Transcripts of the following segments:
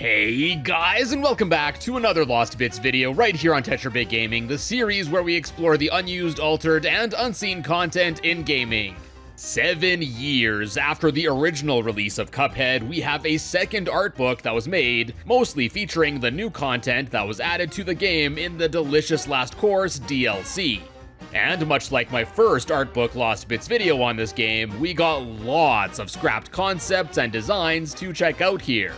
Hey guys, and welcome back to another Lost Bits video right here on TetraBitGaming, the series where we explore the unused, altered, and unseen content in gaming. 7 years after the original release of Cuphead, we have a second art book that was made, mostly featuring the new content that was added to the game in the Delicious Last Course DLC. And much like my first art book Lost Bits video on this game, we got lots of scrapped concepts and designs to check out here.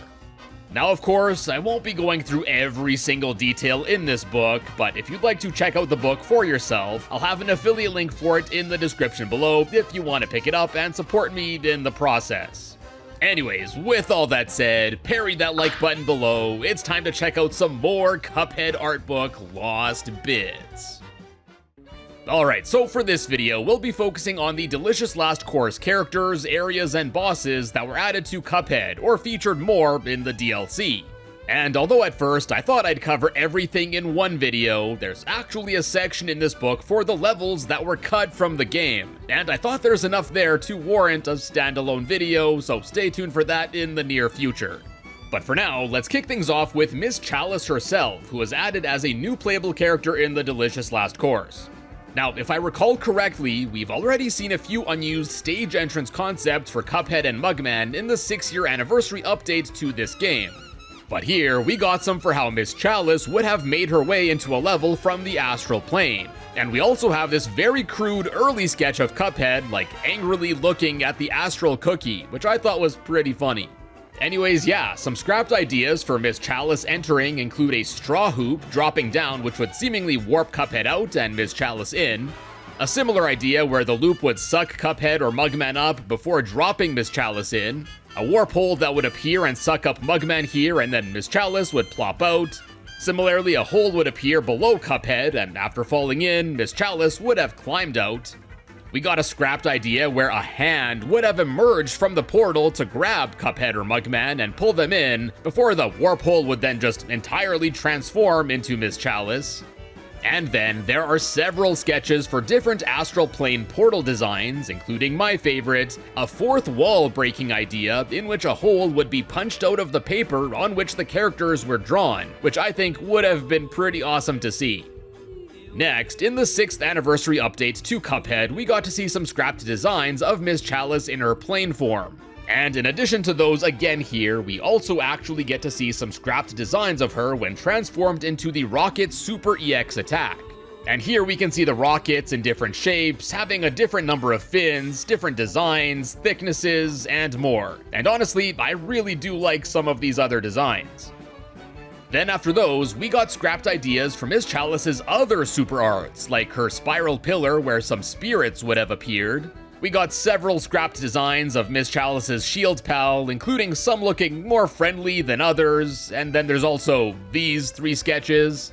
Now, of course, I won't be going through every single detail in this book, but if you'd like to check out the book for yourself, I'll have an affiliate link for it in the description below if you want to pick it up and support me in the process. Anyways, with all that said, parry that like button below, it's time to check out some more Cuphead art book Lost Bits. Alright, so for this video, we'll be focusing on the Delicious Last Course characters, areas, and bosses that were added to Cuphead, or featured more in the DLC. And although at first I thought I'd cover everything in one video, there's actually a section in this book for the levels that were cut from the game, and I thought there's enough there to warrant a standalone video, so stay tuned for that in the near future. But for now, let's kick things off with Miss Chalice herself, who was added as a new playable character in the Delicious Last Course. Now, if I recall correctly, we've already seen a few unused stage entrance concepts for Cuphead and Mugman in the 6-year anniversary update to this game. But here, we got some for how Miss Chalice would have made her way into a level from the astral plane. And we also have this very crude early sketch of Cuphead, like angrily looking at the astral cookie, which I thought was pretty funny. Anyways, yeah, some scrapped ideas for Miss Chalice entering include a straw hoop dropping down which would seemingly warp Cuphead out and Miss Chalice in, a similar idea where the loop would suck Cuphead or Mugman up before dropping Miss Chalice in, a warp hole that would appear and suck up Mugman here and then Miss Chalice would plop out. Similarly, a hole would appear below Cuphead and after falling in, Miss Chalice would have climbed out. We got a scrapped idea where a hand would have emerged from the portal to grab Cuphead or Mugman and pull them in, before the warp hole would then just entirely transform into Miss Chalice. And then there are several sketches for different astral plane portal designs, including my favorite, a fourth wall breaking idea in which a hole would be punched out of the paper on which the characters were drawn, which I think would have been pretty awesome to see. Next, in the 6th anniversary update to Cuphead, we got to see some scrapped designs of Miss Chalice in her plane form. And in addition to those again here, we also actually get to see some scrapped designs of her when transformed into the Rocket Super EX attack. And here we can see the rockets in different shapes, having a different number of fins, different designs, thicknesses, and more. And honestly, I really do like some of these other designs. Then after those, we got scrapped ideas for Miss Chalice's other super arts, like her spiral pillar where some spirits would have appeared. We got several scrapped designs of Miss Chalice's shield pal, including some looking more friendly than others, and then there's also these 3 sketches.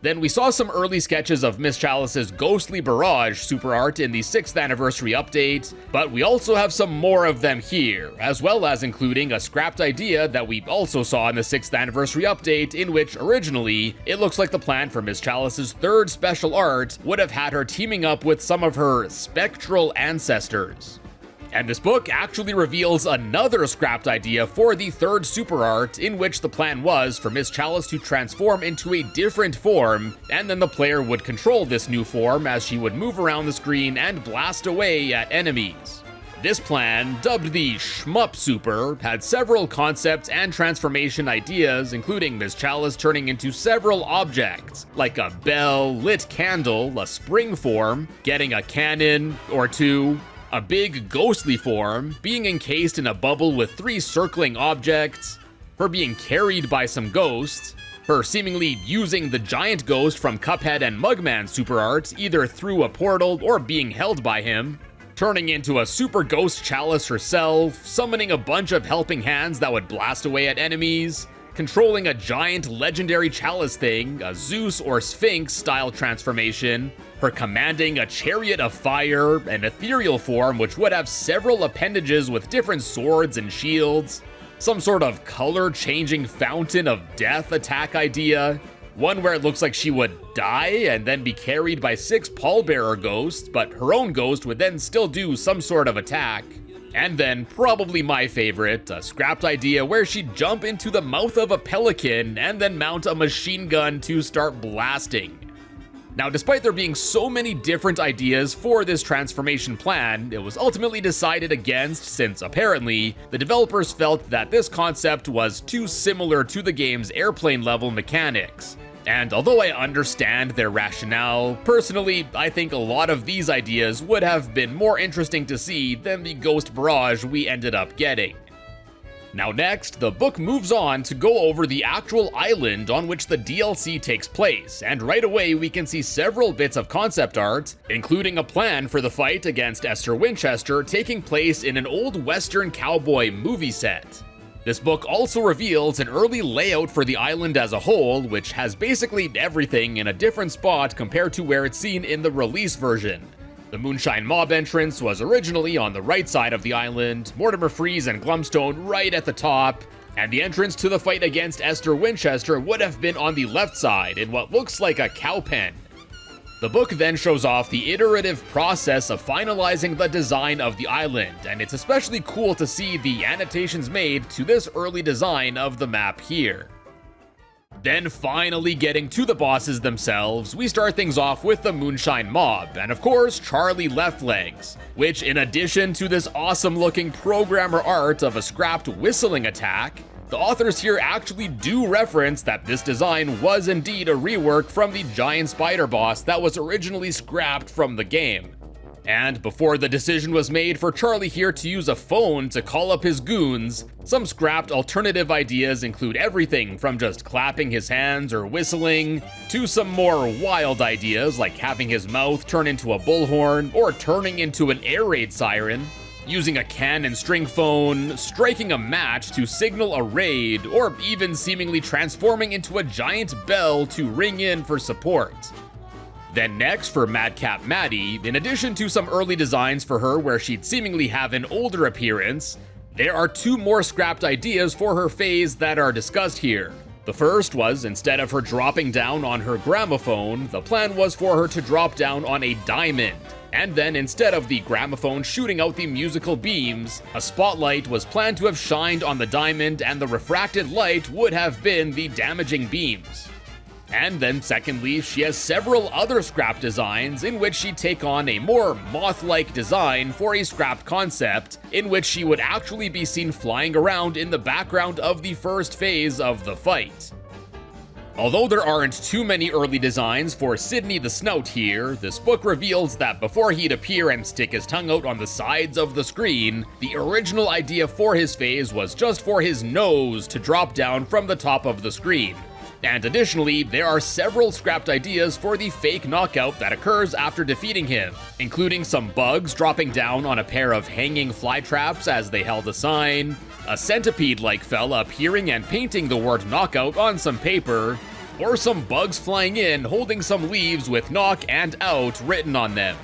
Then we saw some early sketches of Miss Chalice's Ghostly Barrage super art in the 6th anniversary update, but we also have some more of them here, as well as including a scrapped idea that we also saw in the 6th anniversary update, in which originally, it looks like the plan for Miss Chalice's 3rd special art would have had her teaming up with some of her spectral ancestors. And this book actually reveals another scrapped idea for the 3rd super art, in which the plan was for Miss Chalice to transform into a different form, and then the player would control this new form as she would move around the screen and blast away at enemies. This plan, dubbed the Shmup Super, had several concepts and transformation ideas, including Miss Chalice turning into several objects, like a bell, lit candle, a spring form, getting a cannon or 2, a big ghostly form, being encased in a bubble with 3 circling objects, her being carried by some ghosts, her seemingly using the giant ghost from Cuphead and Mugman super arts either through a portal or being held by him, turning into a super ghost Chalice herself, summoning a bunch of helping hands that would blast away at enemies, controlling a giant legendary Chalice thing, a Zeus or Sphinx style transformation, her commanding a chariot of fire, an ethereal form which would have several appendages with different swords and shields, some sort of color-changing fountain of death attack idea, one where it looks like she would die and then be carried by 6 pallbearer ghosts, but her own ghost would then still do some sort of attack, And then, probably my favorite, a scrapped idea where she'd jump into the mouth of a pelican and then mount a machine gun to start blasting. Now, despite there being so many different ideas for this transformation plan, it was ultimately decided against since apparently the developers felt that this concept was too similar to the game's airplane level mechanics. And although I understand their rationale, personally, I think a lot of these ideas would have been more interesting to see than the Ghost Barrage we ended up getting. Now next, the book moves on to go over the actual island on which the DLC takes place, and right away we can see several bits of concept art, including a plan for the fight against Esther Winchester taking place in an old western cowboy movie set. This book also reveals an early layout for the island as a whole, which has basically everything in a different spot compared to where it's seen in the release version. The Moonshine Mob entrance was originally on the right side of the island, Mortimer Freeze and Glumstone right at the top, and the entrance to the fight against Esther Winchester would have been on the left side in what looks like a cow pen. The book then shows off the iterative process of finalizing the design of the island, and it's especially cool to see the annotations made to this early design of the map here. Then finally getting to the bosses themselves, we start things off with the Moonshine Mob, and of course Charlie Leftlegs, which in addition to this awesome looking programmer art of a scrapped whistling attack, the authors here actually do reference that this design was indeed a rework from the giant spider boss that was originally scrapped from the game. And before the decision was made for Charlie here to use a phone to call up his goons, some scrapped alternative ideas include everything from just clapping his hands or whistling, to some more wild ideas like having his mouth turn into a bullhorn or turning into an air raid siren, using a can and string phone, striking a match to signal a raid, or even seemingly transforming into a giant bell to ring in for support. Then next for Madcap Maddie, in addition to some early designs for her where she'd seemingly have an older appearance, there are two more scrapped ideas for her phase that are discussed here. The first was, instead of her dropping down on her gramophone, the plan was for her to drop down on a diamond. And then instead of the gramophone shooting out the musical beams, a spotlight was planned to have shined on the diamond and the refracted light would have been the damaging beams. And then secondly, she has several other scrap designs in which she'd take on a more moth-like design for a scrapped concept, in which she would actually be seen flying around in the background of the first phase of the fight. Although there aren't too many early designs for Sydney the Snout here, this book reveals that before he'd appear and stick his tongue out on the sides of the screen, the original idea for his phase was just for his nose to drop down from the top of the screen. And additionally, there are several scrapped ideas for the fake knockout that occurs after defeating him, including some bugs dropping down on a pair of hanging fly traps as they held a sign, a centipede-like fella appearing and painting the word knockout on some paper, or some bugs flying in holding some leaves with knock and out written on them.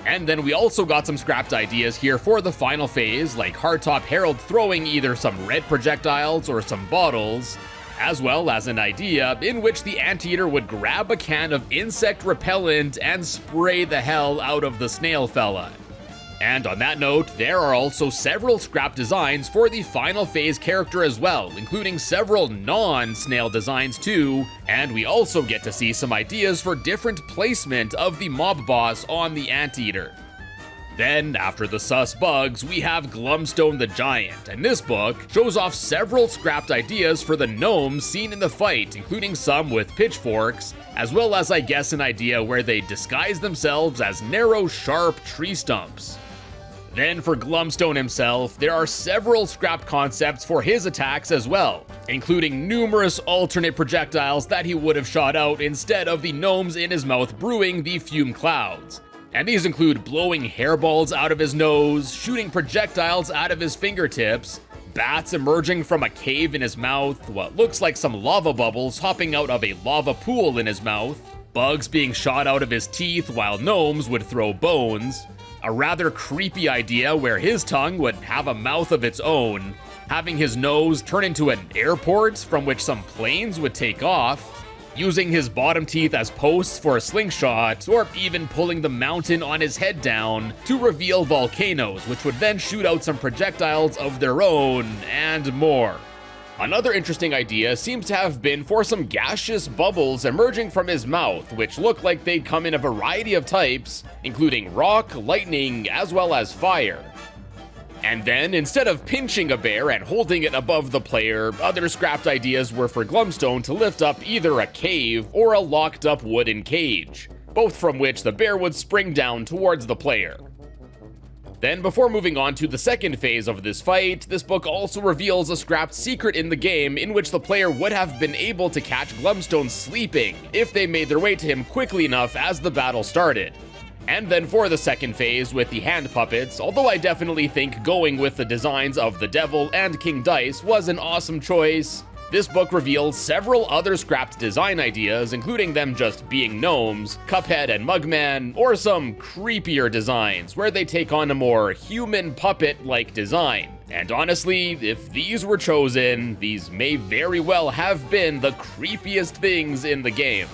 And then we also got some scrapped ideas here for the final phase, like Hardtop Harold throwing either some red projectiles or some bottles, as well as an idea in which the anteater would grab a can of insect repellent and spray the hell out of the snail fella. And on that note, there are also several scrap designs for the final phase character as well, including several non-snail designs too, and we also get to see some ideas for different placement of the mob boss on the anteater. Then, after the sus bugs, we have Glumstone the Giant, and this book shows off several scrapped ideas for the gnomes seen in the fight, including some with pitchforks, as well as I guess an idea where they disguise themselves as narrow, sharp tree stumps. Then for Glumstone himself, there are several scrapped concepts for his attacks as well, including numerous alternate projectiles that he would have shot out instead of the gnomes in his mouth brewing the fume clouds. And these include blowing hairballs out of his nose, shooting projectiles out of his fingertips, bats emerging from a cave in his mouth, what looks like some lava bubbles hopping out of a lava pool in his mouth, bugs being shot out of his teeth while gnomes would throw bones, a rather creepy idea where his tongue would have a mouth of its own, having his nose turn into an airport from which some planes would take off, using his bottom teeth as posts for a slingshot, or even pulling the mountain on his head down to reveal volcanoes, which would then shoot out some projectiles of their own, and more. Another interesting idea seems to have been for some gaseous bubbles emerging from his mouth, which look like they'd come in a variety of types, including rock, lightning, as well as fire. And then, instead of pinching a bear and holding it above the player, other scrapped ideas were for Glumstone to lift up either a cave or a locked up wooden cage, both from which the bear would spring down towards the player. Then, before moving on to the second phase of this fight, this book also reveals a scrapped secret in the game in which the player would have been able to catch Glumstone sleeping if they made their way to him quickly enough as the battle started. And then for the second phase with the hand puppets, although I definitely think going with the designs of the Devil and King Dice was an awesome choice, this book reveals several other scrapped design ideas, including them just being gnomes, Cuphead and Mugman, or some creepier designs where they take on a more human puppet-like design. And honestly, if these were chosen, these may very well have been the creepiest things in the game.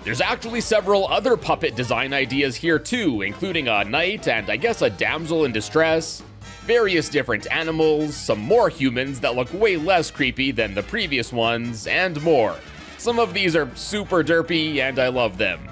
There's actually several other puppet design ideas here too, including a knight and I guess a damsel in distress, various different animals, some more humans that look way less creepy than the previous ones, and more. Some of these are super derpy and I love them.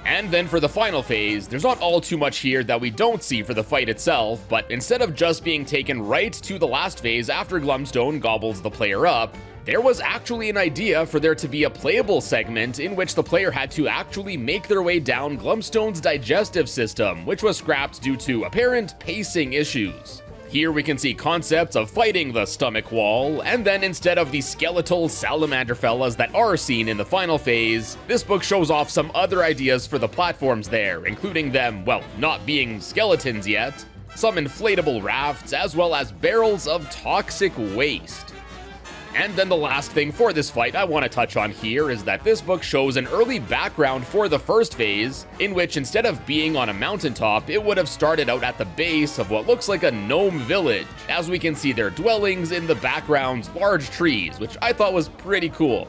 And then for the final phase, there's not all too much here that we don't see for the fight itself, but instead of just being taken right to the last phase after Glumstone gobbles the player up, there was actually an idea for there to be a playable segment in which the player had to actually make their way down Glumstone's digestive system, which was scrapped due to apparent pacing issues. Here we can see concepts of fighting the stomach wall, and then instead of the skeletal salamander fellas that are seen in the final phase, this book shows off some other ideas for the platforms there, including them, well, not being skeletons yet, some inflatable rafts, as well as barrels of toxic waste. And then the last thing for this fight I want to touch on here is that this book shows an early background for the first phase, in which instead of being on a mountaintop, it would have started out at the base of what looks like a gnome village, as we can see their dwellings in the background's large trees, which I thought was pretty cool.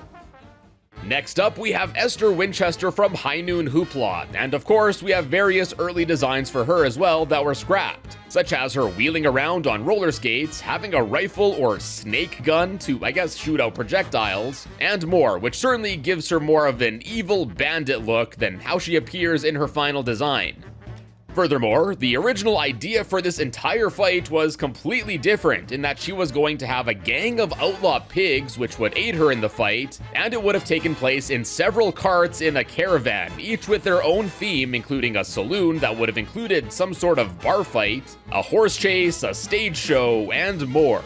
Next up, we have Esther Winchester from High Noon Hoopla, and of course, we have various early designs for her as well that were scrapped, such as her wheeling around on roller skates, having a rifle or snake gun to, I guess, shoot out projectiles, and more, which certainly gives her more of an evil bandit look than how she appears in her final design. Furthermore, the original idea for this entire fight was completely different in that she was going to have a gang of outlaw pigs which would aid her in the fight, and it would have taken place in several carts in a caravan, each with their own theme, including a saloon that would have included some sort of bar fight, a horse chase, a stage show, and more.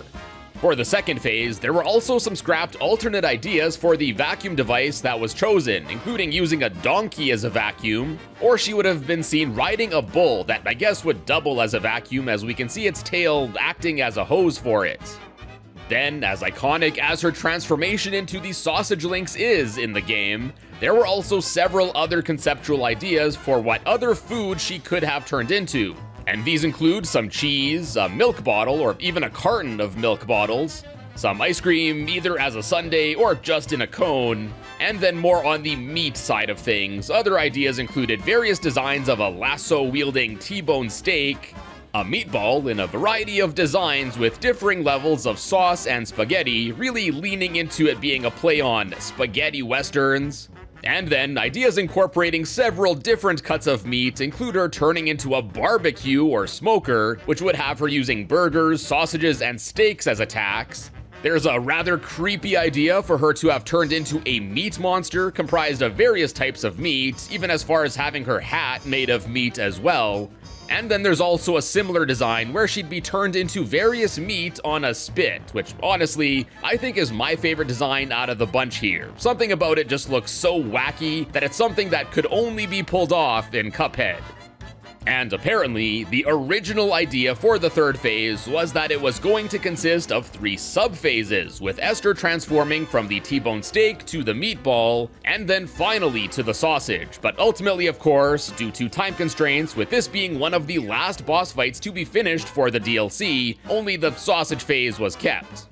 For the second phase, there were also some scrapped alternate ideas for the vacuum device that was chosen, including using a donkey as a vacuum, or she would have been seen riding a bull that I guess would double as a vacuum, as we can see its tail acting as a hose for it. Then, as iconic as her transformation into the sausage lynx is in the game, there were also several other conceptual ideas for what other food she could have turned into. And these include some cheese, a milk bottle, or even a carton of milk bottles, some ice cream either as a sundae or just in a cone, and then more on the meat side of things. Other ideas included various designs of a lasso-wielding T-bone steak, a meatball in a variety of designs with differing levels of sauce and spaghetti, really leaning into it being a play on spaghetti westerns. And then, ideas incorporating several different cuts of meat include her turning into a barbecue or smoker, which would have her using burgers, sausages, and steaks as attacks. There's a rather creepy idea for her to have turned into a meat monster comprised of various types of meat, even as far as having her hat made of meat as well. And then there's also a similar design where she'd be turned into various meat on a spit, which honestly, I think is my favorite design out of the bunch here. Something about it just looks so wacky that it's something that could only be pulled off in Cuphead. And apparently, the original idea for the third phase was that it was going to consist of 3 sub-phases, with Esther transforming from the T-bone steak to the meatball, and then finally to the sausage. But ultimately, of course, due to time constraints, with this being one of the last boss fights to be finished for the DLC, only the sausage phase was kept.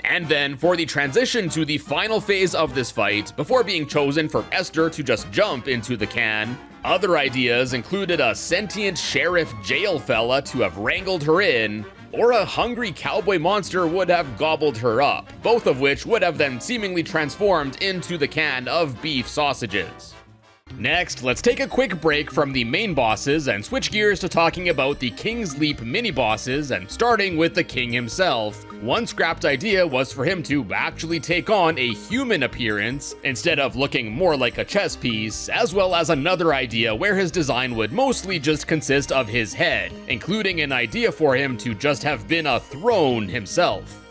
And then for the transition to the final phase of this fight, before being chosen for Esther to just jump into the can, other ideas included a sentient sheriff jail fella to have wrangled her in, or a hungry cowboy monster would have gobbled her up, both of which would have then seemingly transformed into the can of beef sausages. Next, let's take a quick break from the main bosses and switch gears to talking about the King's Leap mini-bosses, and starting with the king himself. One scrapped idea was for him to actually take on a human appearance instead of looking more like a chess piece, as well as another idea where his design would mostly just consist of his head, including an idea for him to just have been a throne himself.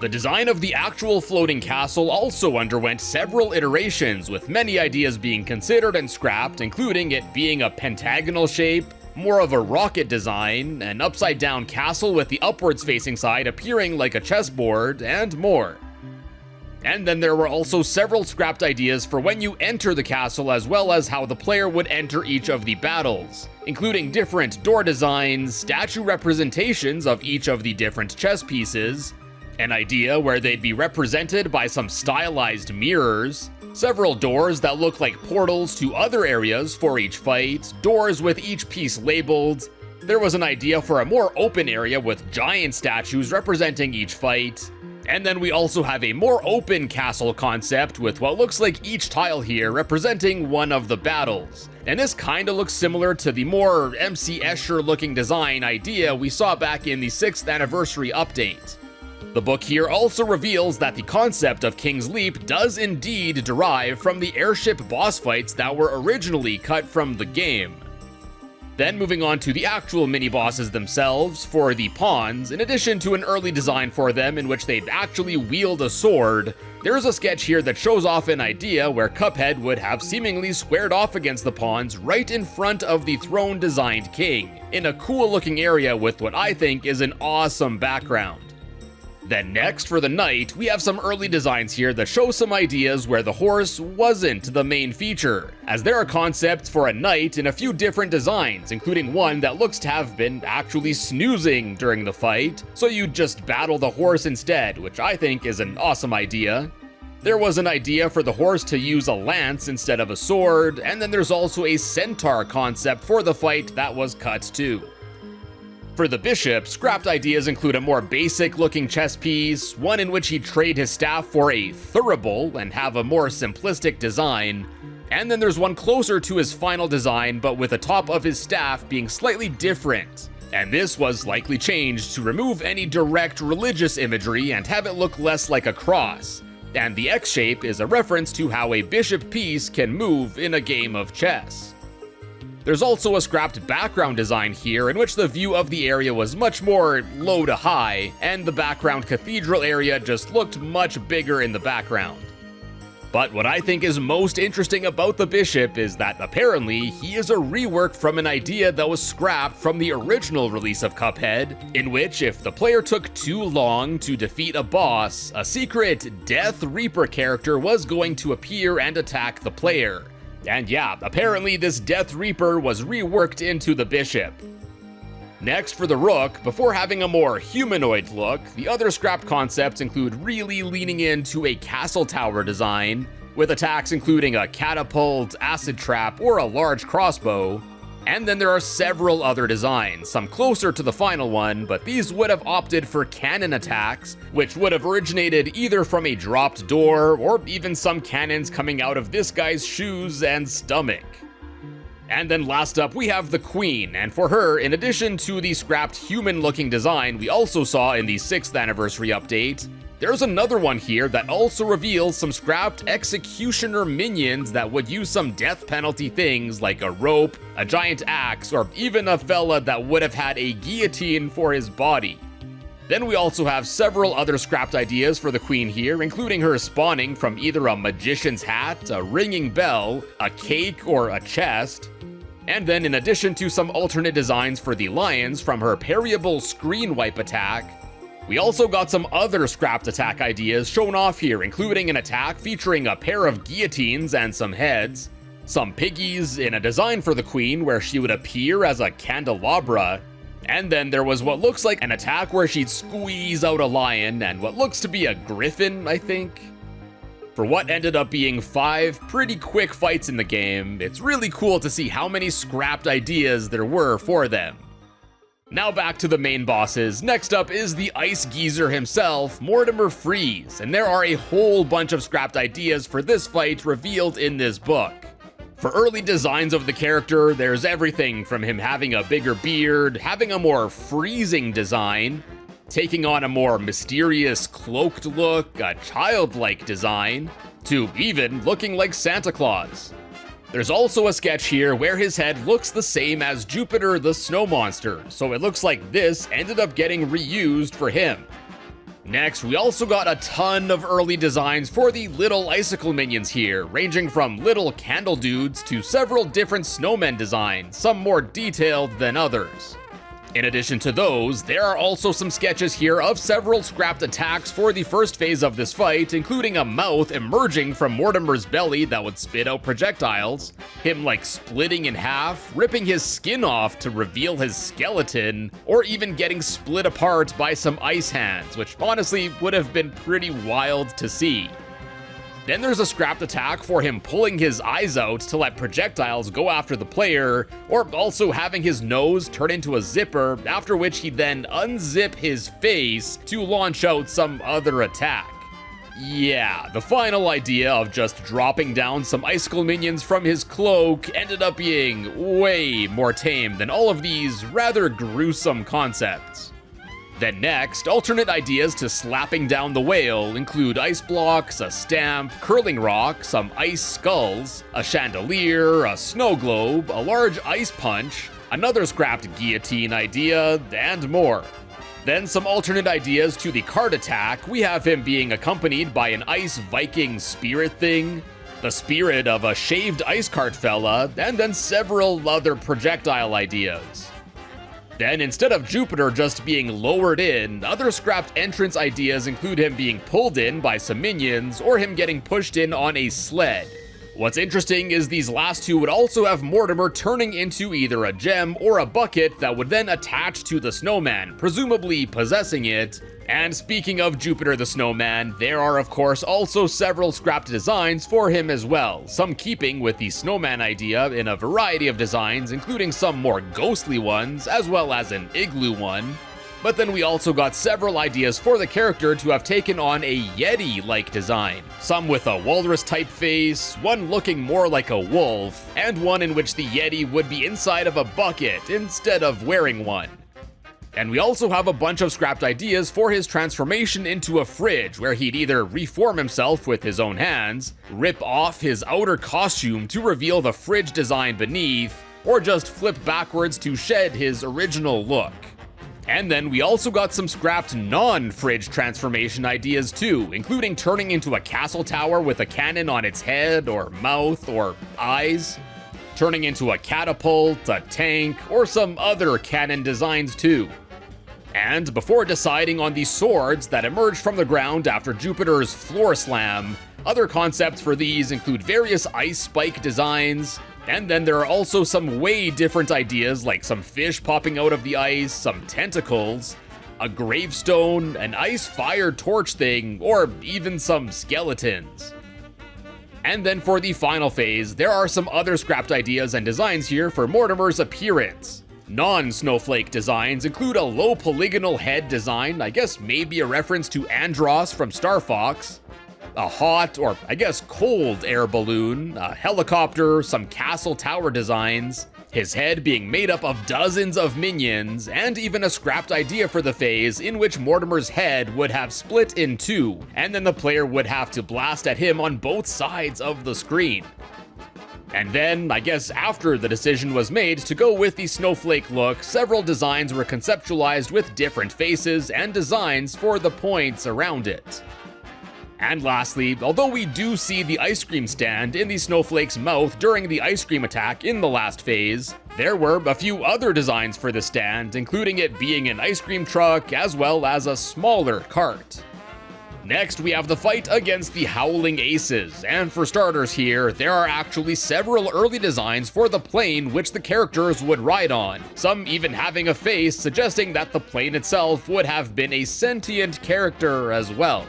The design of the actual floating castle also underwent several iterations, with many ideas being considered and scrapped, including it being a pentagonal shape, more of a rocket design, an upside-down castle with the upwards-facing side appearing like a chessboard, and more. And then there were also several scrapped ideas for when you enter the castle, as well as how the player would enter each of the battles, including different door designs, statue representations of each of the different chess pieces, an idea where they'd be represented by some stylized mirrors, several doors that look like portals to other areas for each fight, doors with each piece labeled. There was an idea for a more open area with giant statues representing each fight. And then we also have a more open castle concept with what looks like each tile here representing one of the battles. And this kinda looks similar to the more MC Escher looking design idea we saw back in the 6th anniversary update. The book here also reveals that the concept of King's Leap does indeed derive from the airship boss fights that were originally cut from the game. Then moving on to the actual mini-bosses themselves, for the pawns, in addition to an early design for them in which they'd actually wield a sword, there's a sketch here that shows off an idea where Cuphead would have seemingly squared off against the pawns right in front of the throne-designed king, in a cool-looking area with what I think is an awesome background. Then next, for the knight, we have some early designs here that show some ideas where the horse wasn't the main feature, as there are concepts for a knight in a few different designs, including one that looks to have been actually snoozing during the fight, so you just battle the horse instead, which I think is an awesome idea. There was an idea for the horse to use a lance instead of a sword, and then there's also a centaur concept for the fight that was cut too. For the bishop, scrapped ideas include a more basic looking chess piece, one in which he'd trade his staff for a thurible and have a more simplistic design, and then there's one closer to his final design but with the top of his staff being slightly different, and this was likely changed to remove any direct religious imagery and have it look less like a cross, and the X shape is a reference to how a bishop piece can move in a game of chess. There's also a scrapped background design here in which the view of the area was much more low to high, and the background cathedral area just looked much bigger in the background. But what I think is most interesting about the bishop is that apparently he is a rework from an idea that was scrapped from the original release of Cuphead, in which if the player took too long to defeat a boss, a secret Death Reaper character was going to appear and attack the player. And yeah, apparently this Death Reaper was reworked into the bishop. Next, for the rook, before having a more humanoid look, the other scrapped concepts include really leaning into a castle tower design, with attacks including a catapult, acid trap, or a large crossbow. And then there are several other designs, some closer to the final one, but these would have opted for cannon attacks, which would have originated either from a dropped door, or even some cannons coming out of this guy's shoes and stomach. And then last up, we have the Queen, and for her, in addition to the scrapped human-looking design we also saw in the 6th anniversary update, there's another one here that also reveals some scrapped executioner minions that would use some death penalty things like a rope, a giant axe, or even a fella that would have had a guillotine for his body. Then we also have several other scrapped ideas for the Queen here, including her spawning from either a magician's hat, a ringing bell, a cake, or a chest. And then in addition to some alternate designs for the lions from her parryable screen wipe attack, we also got some other scrapped attack ideas shown off here, including an attack featuring a pair of guillotines and some heads, some piggies in a design for the Queen where she would appear as a candelabra, And then there was what looks like an attack where she'd squeeze out a lion and what looks to be a griffin, I think. For what ended up being 5 pretty quick fights in the game, it's really cool to see how many scrapped ideas there were for them. Now back to the main bosses. Next up is the ice geezer himself, Mortimer Freeze, and there are a whole bunch of scrapped ideas for this fight revealed in this book. For early designs of the character, there's everything from him having a bigger beard, having a more freezing design, taking on a more mysterious cloaked look, a childlike design, to even looking like Santa Claus. There's also a sketch here where his head looks the same as Jupiter the snow monster, so it looks like this ended up getting reused for him. Next, we also got a ton of early designs for the little icicle minions here, ranging from little candle dudes to several different snowmen designs, some more detailed than others. In addition to those, there are also some sketches here of several scrapped attacks for the first phase of this fight, including a mouth emerging from Mortimer's belly that would spit out projectiles, him like splitting in half, ripping his skin off to reveal his skeleton, or even getting split apart by some ice hands, which honestly would have been pretty wild to see. Then there's a scrapped attack for him pulling his eyes out to let projectiles go after the player, or also having his nose turn into a zipper, after which he then unzip his face to launch out some other attack. Yeah, the final idea of just dropping down some icicle minions from his cloak ended up being way more tame than all of these rather gruesome concepts. Then next, alternate ideas to slapping down the whale include ice blocks, a stamp, curling rock, some ice skulls, a chandelier, a snow globe, a large ice punch, another scrapped guillotine idea, and more. Then some alternate ideas to the card attack. We have him being accompanied by an ice Viking spirit thing, the spirit of a shaved ice cart fella, and then several other projectile ideas. Then, instead of Jupiter just being lowered in, other scrapped entrance ideas include him being pulled in by some minions, or him getting pushed in on a sled. What's interesting is these last two would also have Mortimer turning into either a gem or a bucket that would then attach to the snowman, presumably possessing it. And speaking of Jupiter the Snowman, there are of course also several scrapped designs for him as well, some keeping with the snowman idea in a variety of designs, including some more ghostly ones, as well as an igloo one. But then we also got several ideas for the character to have taken on a Yeti-like design, some with a walrus-type face, one looking more like a wolf, and one in which the Yeti would be inside of a bucket instead of wearing one. And we also have a bunch of scrapped ideas for his transformation into a fridge, where he'd either reform himself with his own hands, rip off his outer costume to reveal the fridge design beneath, or just flip backwards to shed his original look. And then we also got some scrapped non-fridge transformation ideas too, including turning into a castle tower with a cannon on its head or mouth or eyes, turning into a catapult, a tank, or some other cannon designs too. And before deciding on the swords that emerged from the ground after Jupiter's floor slam, other concepts for these include various ice spike designs, and then there are also some way different ideas like some fish popping out of the ice, some tentacles, a gravestone, an ice fire torch thing, or even some skeletons. And then for the final phase, there are some other scrapped ideas and designs here for Mortimer's appearance. Non-snowflake designs include a low polygonal head design, I guess maybe a reference to Andros from Star Fox, a hot, or I guess cold air balloon, a helicopter, some castle tower designs, his head being made up of dozens of minions, and even a scrapped idea for the phase in which Mortimer's head would have split in two, and then the player would have to blast at him on both sides of the screen. And then, I guess after the decision was made to go with the snowflake look, several designs were conceptualized with different faces and designs for the points around it. And lastly, although we do see the ice cream stand in the snowflake's mouth during the ice cream attack in the last phase, there were a few other designs for the stand, including it being an ice cream truck as well as a smaller cart. Next, we have the fight against the Howling Aces, and for starters here, there are actually several early designs for the plane which the characters would ride on, some even having a face suggesting that the plane itself would have been a sentient character as well.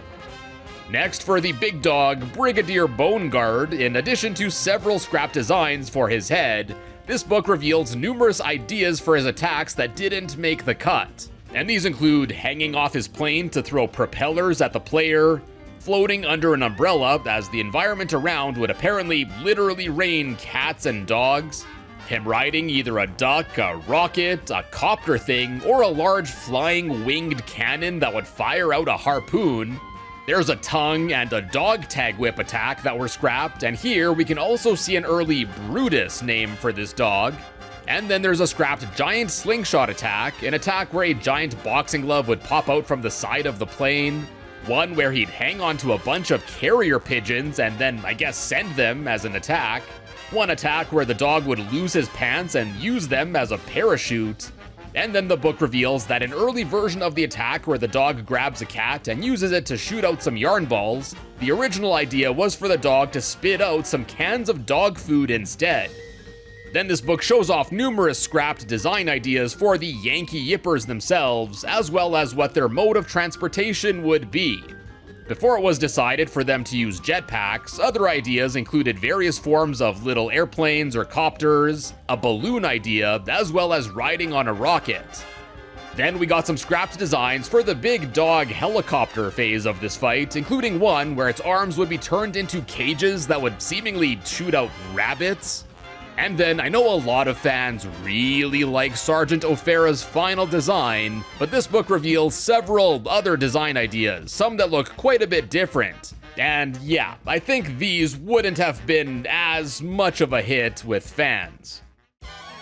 Next, for the big dog, Brigadier Boneguard, in addition to several scrap designs for his head, this book reveals numerous ideas for his attacks that didn't make the cut. And these include hanging off his plane to throw propellers at the player, floating under an umbrella as the environment around would apparently literally rain cats and dogs, him riding either a duck, a rocket, a copter thing, or a large flying winged cannon that would fire out a harpoon. There's a tongue and a dog tag whip attack that were scrapped, and here we can also see an early Brutus name for this dog. And then there's a scrapped giant slingshot attack, an attack where a giant boxing glove would pop out from the side of the plane, one where he'd hang onto a bunch of carrier pigeons and then, I guess, send them as an attack, one attack where the dog would lose his pants and use them as a parachute, and then the book reveals that an early version of the attack where the dog grabs a cat and uses it to shoot out some yarn balls, the original idea was for the dog to spit out some cans of dog food instead. Then this book shows off numerous scrapped design ideas for the Yankee Yippers themselves, as well as what their mode of transportation would be. Before it was decided for them to use jetpacks, other ideas included various forms of little airplanes or copters, a balloon idea, as well as riding on a rocket. Then we got some scrapped designs for the big dog helicopter phase of this fight, including one where its arms would be turned into cages that would seemingly shoot out rabbits. And then I know a lot of fans really like Sergeant O'Farah's final design, but this book reveals several other design ideas, some that look quite a bit different. And yeah, I think these wouldn't have been as much of a hit with fans.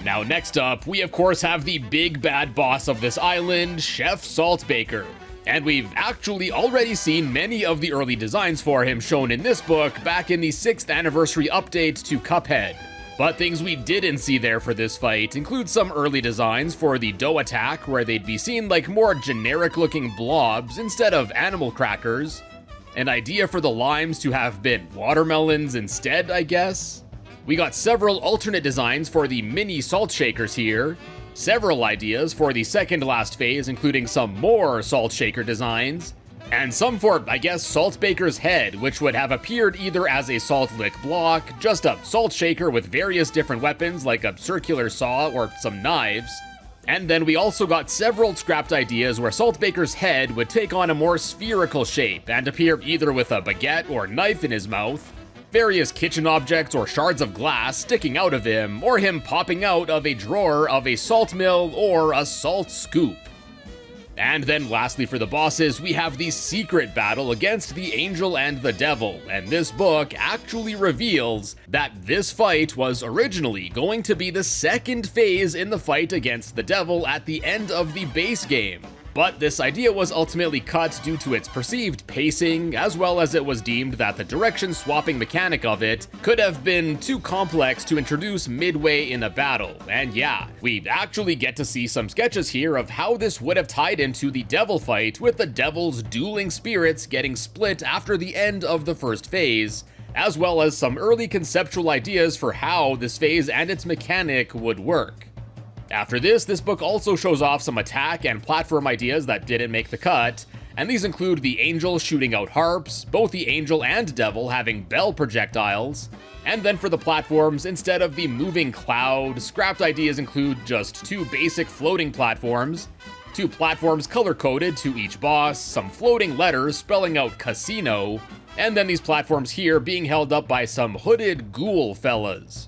Now next up, we of course have the big bad boss of this island, Chef Saltbaker. And we've actually already seen many of the early designs for him shown in this book back in the 6th anniversary update to Cuphead. But things we didn't see there for this fight include some early designs for the dough attack where they'd be seen like more generic looking blobs instead of animal crackers, an idea for the limes to have been watermelons instead, I guess. We got several alternate designs for the mini salt shakers here, several ideas for the second last phase including some more salt shaker designs, and some for, I guess, Saltbaker's head, which would have appeared either as a salt lick block, just a salt shaker with various different weapons like a circular saw or some knives. And then we also got several scrapped ideas where Saltbaker's head would take on a more spherical shape and appear either with a baguette or knife in his mouth, various kitchen objects or shards of glass sticking out of him, or him popping out of a drawer of a salt mill or a salt scoop. And then lastly for the bosses, we have the secret battle against the Angel and the Devil, and this book actually reveals that this fight was originally going to be the second phase in the fight against the Devil at the end of the base game. But this idea was ultimately cut due to its perceived pacing, as well as it was deemed that the direction swapping mechanic of it could have been too complex to introduce midway in a battle. And yeah, we actually get to see some sketches here of how this would have tied into the devil fight, with the devil's dueling spirits getting split after the end of the first phase, as well as some early conceptual ideas for how this phase and its mechanic would work. After this book also shows off some attack and platform ideas that didn't make the cut, and these include the Angel shooting out harps, both the Angel and Devil having bell projectiles, and then for the platforms, instead of the moving cloud, scrapped ideas include just 2 basic floating platforms, 2 platforms color-coded to each boss, some floating letters spelling out casino, and then these platforms here being held up by some hooded ghoul fellas.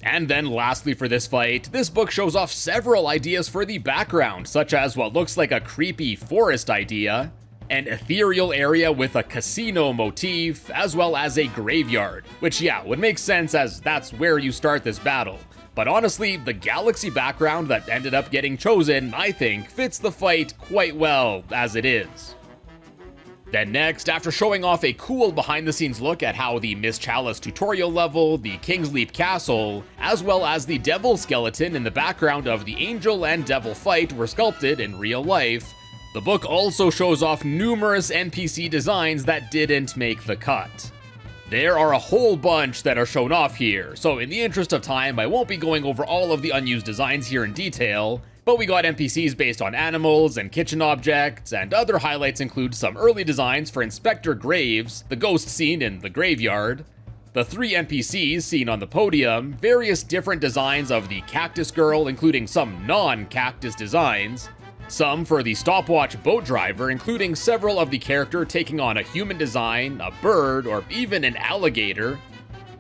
And then lastly for this fight, this book shows off several ideas for the background, such as what looks like a creepy forest idea, an ethereal area with a casino motif, as well as a graveyard, which yeah, would make sense as that's where you start this battle. But honestly, the galaxy background that ended up getting chosen, I think, fits the fight quite well as it is. Then next, after showing off a cool behind-the-scenes look at how the Miss Chalice tutorial level, the King's Leap Castle, as well as the Devil skeleton in the background of the Angel and Devil fight were sculpted in real life, The book also shows off numerous NPC designs that didn't make the cut. There are a whole bunch that are shown off here, so in the interest of time, I won't be going over all of the unused designs here in detail, but we got NPCs based on animals and kitchen objects, and other highlights include some early designs for Inspector Graves, the ghost seen in the graveyard, the 3 NPCs seen on the podium, various different designs of the Cactus Girl, including some non-cactus designs, some for the stopwatch boat driver, including several of the character taking on a human design, a bird, or even an alligator.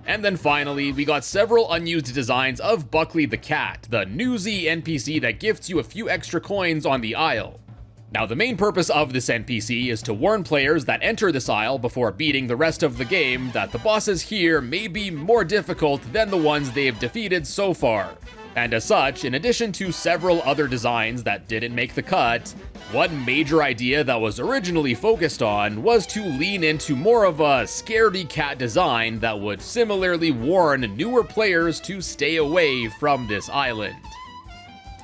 And then finally, we got several unused designs of Buckley the cat, the newsy NPC that gifts you a few extra coins on the aisle. Now, the main purpose of this NPC is to warn players that enter this aisle before beating the rest of the game that the bosses here may be more difficult than the ones they've defeated so far. And as such, in addition to several other designs that didn't make the cut, one major idea that was originally focused on was to lean into more of a scaredy cat design that would similarly warn newer players to stay away from this island.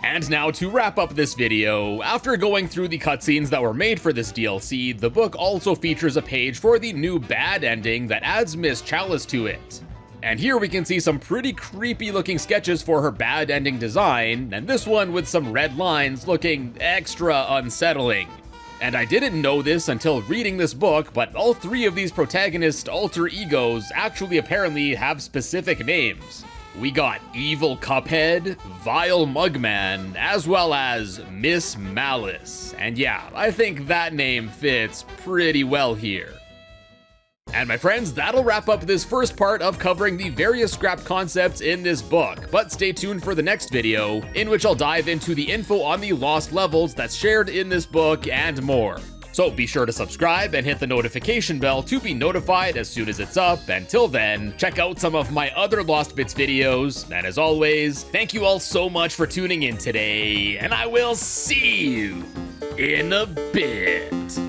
And now to wrap up this video, after going through the cutscenes that were made for this DLC, the book also features a page for the new bad ending that adds Miss Chalice to it. And here we can see some pretty creepy looking sketches for her bad ending design, and this one with some red lines looking extra unsettling. And I didn't know this until reading this book, but all 3 of these protagonist alter egos actually apparently have specific names. We got Evil Cuphead, Vile Mugman, as well as Miss Malice. And yeah, I think that name fits pretty well here. And my friends, that'll wrap up this first part of covering the various scrap concepts in this book, but stay tuned for the next video, in which I'll dive into the info on the lost levels that's shared in this book and more. So be sure to subscribe and hit the notification bell to be notified as soon as it's up. Until then, check out some of my other Lost Bits videos, and as always, thank you all so much for tuning in today, and I will see you in a bit.